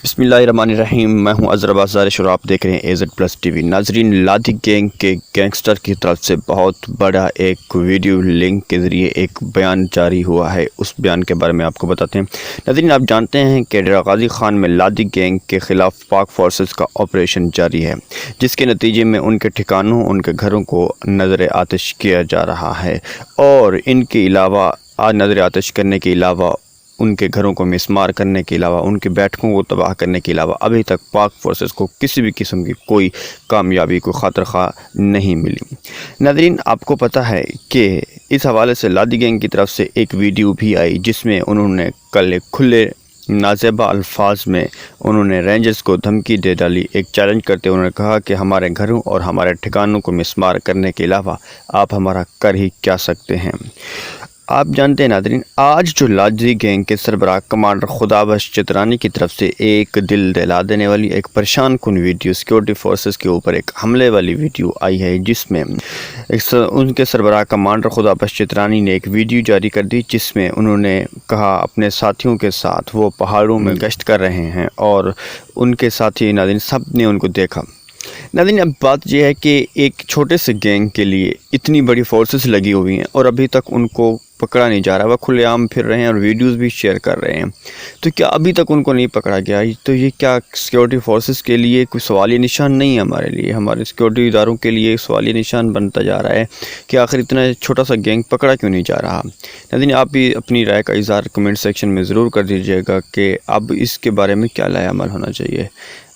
بسم اللہ الرحمن الرحیم۔ میں ہوں ABBAS زارش اور آپ دیکھ رہے ہیں AZHAR TV۔ ناظرین، لادی گینگ کے گینگسٹر کی طرف سے بہت بڑا ایک ویڈیو لنک کے ذریعے ایک بیان جاری ہوا ہے، اس بیان کے بارے میں آپ کو بتاتے ہیں۔ ناظرین، آپ جانتے ہیں کہ ڈیرہ غازی خان میں لادی گینگ کے خلاف پاک فورسز کا آپریشن جاری ہے، جس کے نتیجے میں ان کے ٹھکانوں، ان کے گھروں کو نظر آتش کیا جا رہا ہے، اور ان کے علاوہ نظر آتش کرنے کے علاوہ ان کے گھروں کو مسمار کرنے کے علاوہ، ان کے بیٹھکوں کو تباہ کرنے کے علاوہ ابھی تک پاک فورسز کو کسی بھی قسم کی کوئی کامیابی، کوئی خاطر خواہ نہیں ملی۔ ناظرین، آپ کو پتہ ہے کہ اس حوالے سے لادی گینگ کی طرف سے ایک ویڈیو بھی آئی، جس میں انہوں نے کل ایک کھلے نازیبا الفاظ میں انہوں نے رینجرز کو دھمکی دے ڈالی۔ ایک چیلنج کرتے انہوں نے کہا کہ ہمارے گھروں اور ہمارے ٹھکانوں کو مسمار کرنے کے علاوہ آپ ہمارا کر ہی کیا سکتے ہیں۔ آپ جانتے ہیں ناظرین، آج جو لادی گینگ کے سربراہ کمانڈر خدابخش چترانی کی طرف سے ایک دل دہلا دینے والی، ایک پریشان کن ویڈیو، سیکورٹی فورسز کے اوپر ایک حملے والی ویڈیو آئی ہے، جس میں ان کے سربراہ کمانڈر خدابخش چترانی نے ایک ویڈیو جاری کر دی، جس میں انہوں نے کہا اپنے ساتھیوں کے ساتھ وہ پہاڑوں میں گشت کر رہے ہیں، اور ان کے ساتھی ناظرین سب نے ان کو دیکھا۔ ناظرین، اب بات یہ ہے کہ ایک چھوٹے سے گینگ کے لیے اتنی بڑی فورسز لگی ہوئی ہیں اور ابھی تک ان کو پکڑا نہیں جا رہا، وہ کھلے عام پھر رہے ہیں اور ویڈیوز بھی شیئر کر رہے ہیں، تو کیا ابھی تک ان کو نہیں پکڑا گیا؟ تو یہ کیا سیکورٹی فورسز کے لیے کوئی سوالیہ نشان نہیں ہے؟ ہمارے لیے، ہمارے سیکورٹی اداروں کے لیے سوالیہ نشان بنتا جا رہا ہے کہ آخر اتنا چھوٹا سا گینگ پکڑا کیوں نہیں جا رہا؟ ناظرین، آپ بھی اپنی رائے کا اظہار کمنٹ سیکشن میں ضرور کر دیجیے گا کہ اب اس کے بارے میں کیا لائحہ عمل ہونا چاہیے۔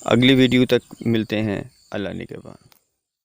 اگلی ویڈیو تک ملتے ہیں، اللہ نگہبان۔